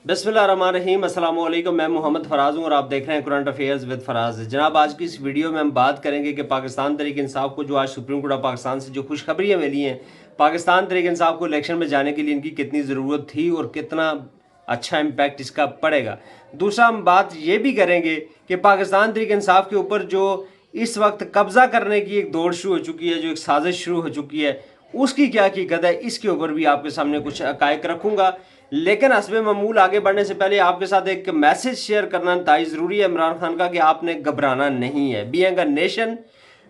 बिस्मिल्लाहिर्रहमानिर्रहीम, अस्सलाम वालेकुम। मैं मोहम्मद फराज हूँ और आप देख रहे हैं करंट अफेयर्स विद फराज। जनाब, आज की इस वीडियो में हम बात करेंगे कि पाकिस्तान तहरीक इंसाफ को जो आज सुप्रीम कोर्ट ऑफ पाकिस्तान से जो खुशखबरियाँ मिली हैं, पाकिस्तान तहरीक इंसाफ को इलेक्शन में जाने के लिए इनकी कितनी ज़रूरत थी और कितना अच्छा इम्पैक्ट इसका पड़ेगा। दूसरा, हम बात ये भी करेंगे कि पाकिस्तान तहरीक इंसाफ के ऊपर जो इस वक्त कब्जा करने की एक दौड़ शुरू हो चुकी है, जो एक साजिश शुरू हो चुकी है, उसकी क्या हकीकत है, इसके ऊपर भी आपके सामने कुछ हकायक रखूंगा। लेकिन हस्बे मामूल आगे बढ़ने से पहले आपके साथ एक मैसेज शेयर करना इंतहाई ज़रूरी है इमरान खान का, कि आपने घबराना नहीं है। बीइंग अ नेशन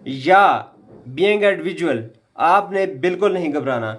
या बीइंग अ इंडिविजुअल, आपने बिल्कुल नहीं घबराना।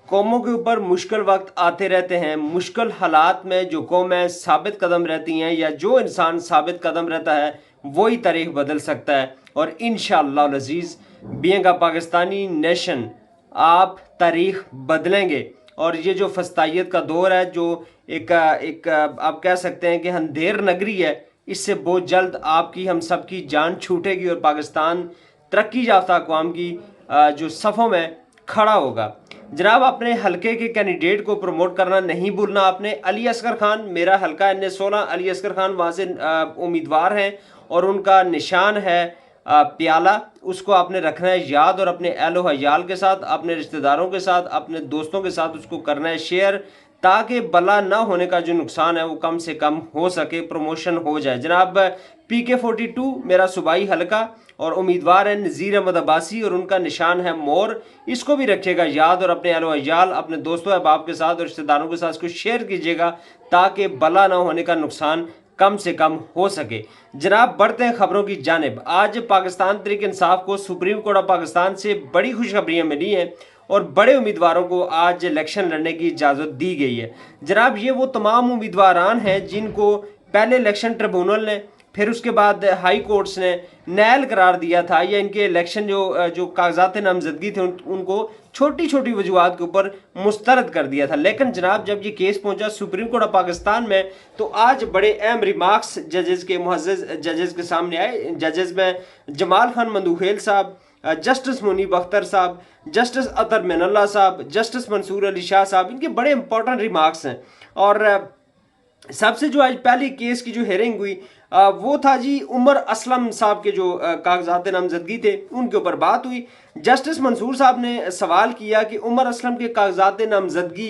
कौमों के ऊपर मुश्किल वक्त आते रहते हैं। मुश्किल हालात में जो कौमें साबित कदम रहती हैं या जो इंसान साबित कदम रहता है, वही तारीख बदल सकता है। और इंशाअल्लाह अज़ीज़, बीइंग अ पाकिस्तानी नेशन, आप तारीख बदलेंगे। और ये जो फस्तायत का दौर है, जो एक आप कह सकते हैं कि अंधेर नगरी है, इससे बहुत जल्द आपकी हम सब की जान छूटेगी और पाकिस्तान तरक्की याफ्ता अक़वाम की जो सफ़ों में खड़ा होगा। जनाब, अपने हलके के कैंडिडेट को प्रमोट करना नहीं भूलना आपने। अली असगर खान, मेरा हलका NA 16, अली असगर खान वहाँ से उम्मीदवार हैं और उनका निशान है प्याला। उसको आपने रखना है याद और अपने अहलो हयाल के साथ, अपने रिश्तेदारों के साथ, अपने दोस्तों के साथ उसको करना है शेयर, ताकि बला ना होने का जो नुकसान है वो कम से कम हो सके, प्रमोशन हो जाए। जनाब, PK42 मेरा सूबाई हलका और उम्मीदवार है नज़ीर अहमद अब्बासी और उनका निशान है मोर। इसको भी रखिएगा याद और अपने अहलो हयाल, अपने दोस्तों अहबाब के साथ और रिश्तेदारों के साथ इसको शेयर कीजिएगा, ताकि बला ना होने का नुकसान कम से कम हो सके। जनाब, बढ़ते हैं खबरों की जानिब। आज पाकिस्तान तहरीक इंसाफ को सुप्रीम कोर्ट ऑफ पाकिस्तान से बड़ी खुशखबरियां मिली हैं और बड़े उम्मीदवारों को आज इलेक्शन लड़ने की इजाज़त दी गई है। जनाब, ये वो तमाम उम्मीदवारान हैं जिनको पहले इलेक्शन ट्रिब्यूनल ने, फिर उसके बाद हाई कोर्ट्स ने नैल करार दिया था, या इनके इलेक्शन जो कागजात नामजदगी थे उनको छोटी छोटी वजूहत के ऊपर मुस्तरद कर दिया था। लेकिन जनाब, जब ये केस पहुंचा सुप्रीम कोर्ट ऑफ पाकिस्तान में, तो आज बड़े अहम रिमार्क्स जजेस के, मुअज़्ज़ज़ जजेस के सामने आए। जजेस में जमाल खान मंदूखेल साहब, जस्टिस मुनीब अख्तर साहब, जस्टिस अतर मिनल्ला साहब, जस्टिस मंसूर अली शाह साहब, इनके बड़े इंपॉर्टेंट रिमार्क्स हैं। और सबसे जो आज पहली केस की जो हेयरिंग हुई वो था जी उमर असलम साहब के जो कागजात नामजदगी थे, उनके ऊपर बात हुई। जस्टिस मंसूर साहब ने सवाल किया कि उमर असलम के कागजात नामजदगी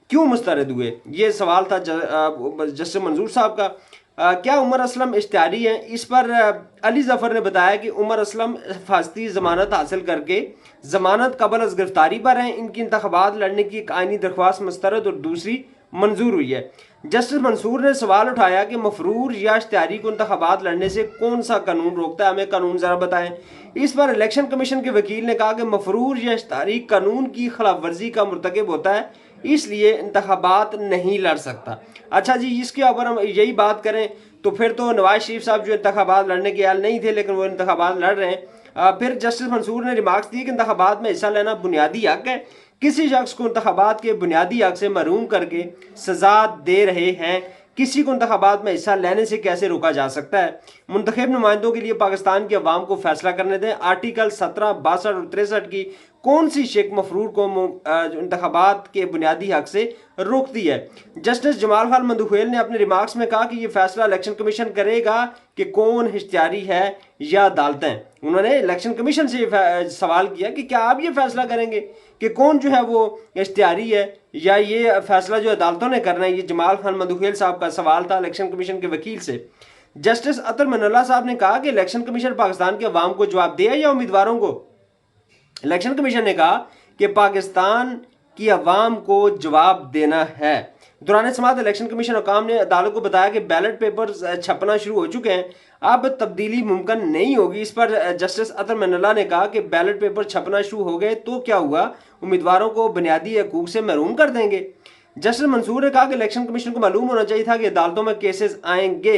क्यों मुस्तरद हुए। ये सवाल था जस्टिस मंसूर साहब का। क्या उमर असलम इश्तिहारी हैं? इस पर अली जफ़र ने बताया कि उमर असलम हिफाजती ज़मानत हासिल करके ज़मानत कबल अज़ गिरफ्तारी पर हैं। इनकी इंतखाबात लड़ने की एक आइनी दरख्वास्त मुस्तरद और दूसरी मंजूर हुई है। जस्टिस मंसूर ने सवाल उठाया कि मफरूर या इश्तिहारी को इंतखाबात लड़ने से कौन सा कानून रोकता है, हमें कानून ज़रा बताएं। इस पर इलेक्शन कमीशन के वकील ने कहा कि मफरूर या इश्तिहारी कानून की खिलाफ वर्जी का मुर्तकिब होता है, इसलिए इंतखाबात नहीं लड़ सकता। अच्छा जी, इसके ऊपर हम यही बात करें तो फिर तो नवाज शरीफ साहब जो इंतखाबात लड़ने के हाल नहीं थे, लेकिन वो इंतखाबात लड़ रहे हैं। फिर जस्टिस मंसूर ने रिमार्क्स दिए कि इंतखाबात में हिस्सा लेना बुनियादी हक है। किसी शख्स को इंतखाबात के बुनियादी हक से महरूम करके सजा दे रहे हैं, किसी को इंतखाबात में हिस्सा लेने से कैसे रोका जा सकता है। मुंतखब नुमाइंदों के लिए पाकिस्तान की अवाम को फैसला करने दें। आर्टिकल 17, 62 और 63 की कौन सी शेख मफरूर को इंतखाबात के बुनियादी हक से रोकती है। जस्टिस जमाल खान मंदूखेल ने अपने रिमार्क्स में कहा कि यह फैसला इलेक्शन कमीशन करेगा कि कौन इश्तिहारी है या अदालतें। उन्होंने इलेक्शन कमीशन से सवाल किया कि क्या आप ये फैसला करेंगे कि कौन जो है वो इश्तिहारी है, या ये फैसला जो अदालतों ने करना है। ये जमाल खान मंदूखेल साहब का सवाल था इलेक्शन कमीशन के वकील से। जस्टिस अतर मिनल्ला साहब ने कहा कि इलेक्शन कमीशन पाकिस्तान के अवाम को जवाब दे या उम्मीदवारों को। इलेक्शन कमीशन ने कहा कि पाकिस्तान की अवाम को जवाब देना है। दौरान समाअत इलेक्शन कमीशन हुकाम ने अदालत को बताया कि बैलेट पेपर छपना शुरू हो चुके हैं, अब तब्दीली मुमकिन नहीं होगी। इस पर जस्टिस अतर मिनल्ला ने कहा कि बैलेट पेपर छपना शुरू हो गए तो क्या हुआ, उम्मीदवारों को बुनियादी हकूक से महरूम कर देंगे। जस्टिस मंसूर ने कहा कि इलेक्शन कमीशन को मालूम होना चाहिए था कि अदालतों में केसेस आएंगे।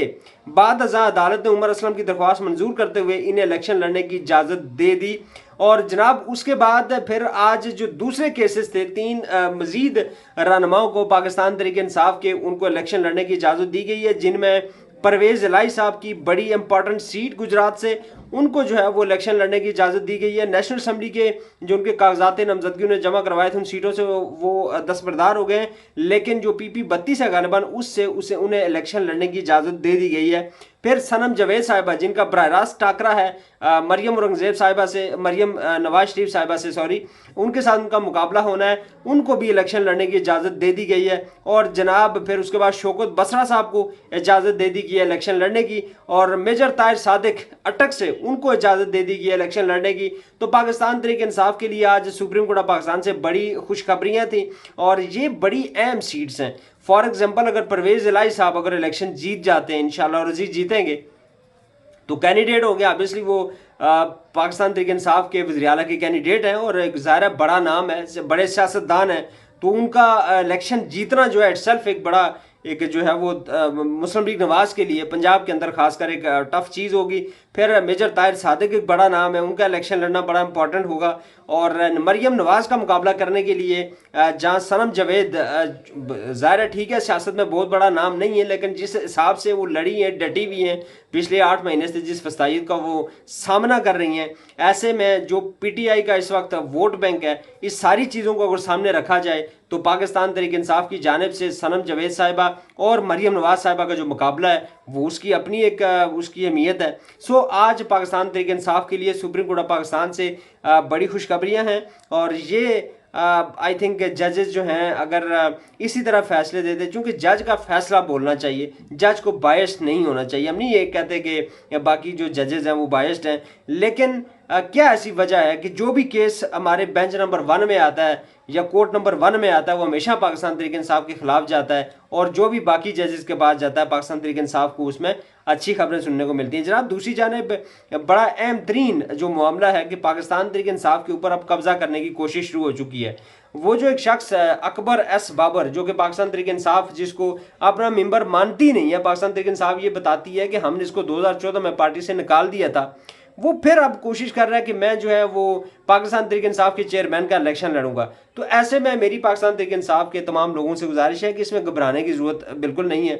बाद अज़ा अदालत ने उमर असलम की दरख्वास्त मंजूर करते हुए इन्हें इलेक्शन लड़ने की इजाज़त दे दी। और जनाब, उसके बाद फिर आज जो दूसरे केसेस थे, 3 मजीद रहनुमाओं को पाकिस्तान तहरीक इंसाफ के, उनको इलेक्शन लड़ने की इजाज़त दी गई है, जिनमें परवेज़ इलाही साहब की बड़ी इंपॉर्टेंट सीट गुजरात से, उनको जो है वो इलेक्शन लड़ने की इजाज़त दी गई है। नेशनल असम्बली के जो उनके कागजात नामजदगी उन्हें जमा करवाए थे, उन सीटों से वो दस्तबरदार हो गए, लेकिन जो PP 32 है गालिबान, उससे उसे उन्हें इलेक्शन लड़ने की इजाज़त दे दी गई है। फिर सनम जावेद साहिबा, जिनका बराह रास्त टाकरा है मरियम औरंगजेब साहिबा से, मरियम नवाज शरीफ साहिबा से सॉरी, उनके साथ उनका मुकाबला होना है, उनको भी इलेक्शन लड़ने की इजाज़त दे दी गई है। और जनाब फिर उसके बाद शौकत बसरा साहब को इजाज़त दे दी गई है इलेक्शन लड़ने की, और मेजर ताहिर सादिक अटक से उनको इजाज़त दे दी गई है इलेक्शन लड़ने की। तो पाकिस्तान तहरीक इंसाफ के लिए आज सुप्रीम कोर्ट ऑफ पाकिस्तान से बड़ी खुशखबरियाँ थी और ये बड़ी अहम सीट्स हैं। फॉर एग्जाम्पल अगर परवेज़ इलाही साहब अगर इलेक्शन जीत जाते हैं, इंशाल्लाह और जीतेंगे, तो कैंडिडेट हो गया, ऑब्वियसली वो पाकिस्तान तहरीक इंसाफ के वज़ीर आला के कैंडिडेट हैं और एक ज़ाहिर बड़ा नाम है, बड़े सियासतदान हैं, तो उनका इलेक्शन जीतना जो है इटसेल्फ एक बड़ा एक जो है वो मुस्लिम लीग नवाज के लिए पंजाब के अंदर खासकर एक टफ चीज़ होगी। फिर मेजर ताहिर सादिक एक बड़ा नाम है, उनका इलेक्शन लड़ना बड़ा इंपॉर्टेंट होगा। और मरियम नवाज का मुकाबला करने के लिए जहाँ सनम जावेद ज़ाहिर ठीक है सियासत में बहुत बड़ा नाम नहीं है, लेकिन जिस हिसाब से वो लड़ी हैं, डटी हुई हैं, पिछले 8 महीने से जिस फसाइद का वो सामना कर रही हैं, ऐसे में जो PTI का इस वक्त वोट बैंक है, इस सारी चीज़ों को अगर सामने रखा जाए तो पाकिस्तान तहरीक इंसाफ की जानिब से सनम जावेद साहिबा और मरियम नवाज साहिबा का जो मुकाबला है वो उसकी अपनी एक उसकी अहमियत है। सो आज पाकिस्तान तहरीक इंसाफ के लिए सुप्रीम कोर्ट ऑफ पाकिस्तान से बड़ी खुशखबरियां हैं और ये आई थिंक जजेस जो हैं अगर इसी तरह फैसले देते, क्योंकि जज का फैसला बोलना चाहिए, जज को बायस्ड नहीं होना चाहिए। हम नहीं ये कहते कि बाकी जो जजेस हैं वो बायस्ड हैं, लेकिन क्या ऐसी वजह है कि जो भी केस हमारे बेंच नंबर 1 में आता है या कोर्ट नंबर 1 में आता है वो हमेशा पाकिस्तान तहरीक इंसाफ के खिलाफ जाता है, और जो भी बाकी जजेस के पास जाता है पाकिस्तान तहरीक इंसाफ को उसमें अच्छी खबरें सुनने को मिलती हैं। जनाब दूसरी जानिब बड़ा अहम तरीन जो मामला है कि पाकिस्तान तहरीक इंसाफ के ऊपर अब कब्जा करने की कोशिश शुरू हो चुकी है। वो जो एक शख्स है अकबर एस बाबर, जो कि पाकिस्तान तहरीक इंसाफ जिसको अपना मेंबर मानती नहीं है, पाकिस्तान तहरीक इंसाफ ये बताती है कि हमने इसको 2014 में पार्टी से निकाल दिया था, वो फिर अब कोशिश कर रहा है कि मैं जो है वो पाकिस्तान तहरीक इंसाफ के चेयरमैन का इलेक्शन लड़ूंगा। तो ऐसे में मेरी पाकिस्तान तहरीक इंसाफ के तमाम लोगों से गुजारिश है कि इसमें घबराने की जरूरत बिल्कुल नहीं है,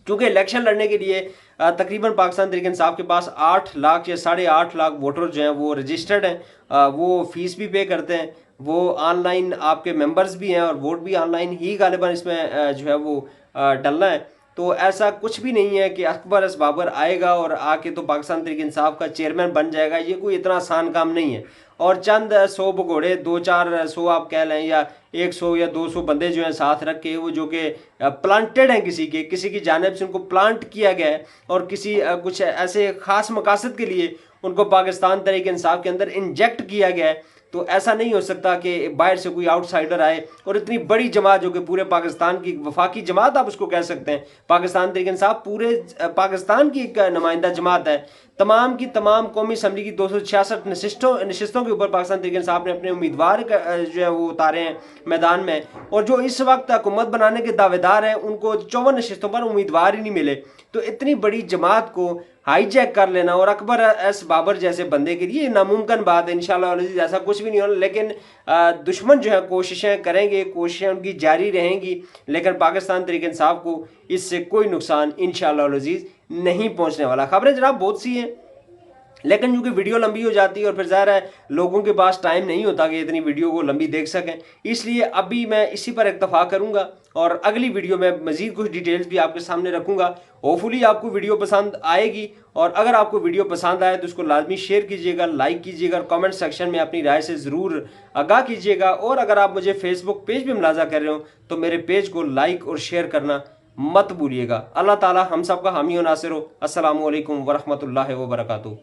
क्योंकि इलेक्शन लड़ने के लिए तकरीबन पाकिस्तान तहरीक इंसाफ के पास 8 लाख या 8.5 लाख वोटर जो हैं वो रजिस्टर्ड हैं, वो फीस भी पे करते हैं, वो ऑनलाइन आपके मेंबर्स भी हैं और वोट भी ऑनलाइन ही गालिबा इसमें जो है वो डलना है। तो ऐसा कुछ भी नहीं है कि अकबर एस बाबर आएगा और आके तो पाकिस्तान तहरीक इंसाफ का चेयरमैन बन जाएगा, ये कोई इतना आसान काम नहीं है। और चंद 100 भगोड़े 2-400 आप कह लें या 100 या 200 बंदे जो हैं साथ रख के, वो जो कि प्लांटेड हैं किसी की जानिब से उनको प्लांट किया गया है और किसी कुछ ऐसे ख़ास मकासद के लिए उनको पाकिस्तान तहरीक इंसाफ के अंदर इंजेक्ट किया गया है। तो ऐसा नहीं हो सकता कि बाहर से कोई आउटसाइडर आए और इतनी बड़ी जमात जो कि पूरे पाकिस्तान की वफाकी जमात आप उसको कह सकते हैं, पाकिस्तान तहरीक इंसाफ पूरे पाकिस्तान की एक नुमाइंदा जमात है, तमाम की तमाम कौमी असम्बली की 266 नशिस्तों के ऊपर पाकिस्तान तहरीक इंसाफ ने अपने उम्मीदवार जो है वो उतारे हैं मैदान में, और जो इस वक्त हुकूमत बनाने के दावेदार हैं उनको 54 नशिस्तों पर उम्मीदवार ही नहीं मिले। तो इतनी बड़ी जमात को हाईजैक कर लेना और अकबर एस बाबर जैसे बंदे के लिए नामुमकिन बात है। इंशाल्लाह ऐसा कुछ भी नहीं होना, लेकिन दुश्मन जो है कोशिशें करेंगे, कोशिशें उनकी जारी रहेंगी, लेकिन पाकिस्तान तहरीक इंसाफ को इससे कोई नुकसान इंशाल्लाह अज़ीज़ नहीं पहुंचने वाला। खबरें जनाब बहुत सी हैं, लेकिन क्योंकि वीडियो लंबी हो जाती है और फिर ज़ाहिर है लोगों के पास टाइम नहीं होता कि इतनी वीडियो को लंबी देख सकें, इसलिए अभी मैं इसी पर इक्तफा करूंगा और अगली वीडियो में मज़ीद कुछ डिटेल्स भी आपके सामने रखूंगा। होपफुली आपको वीडियो पसंद आएगी, और अगर आपको वीडियो पसंद आए तो उसको लाजमी शेयर कीजिएगा, लाइक कीजिएगा और कमेंट सेक्शन में अपनी राय से ज़रूर आगाह कीजिएगा। और अगर आप मुझे फेसबुक पेज पर मुलाजा कर रहे हो तो मेरे पेज को लाइक और शेयर करना मत भूलिएगा। अल्लाह ताला हम सब का हामी और नासिर हो। अस्सलामु अलैकुम वरहमतुल्लाहि वबरकातुहू।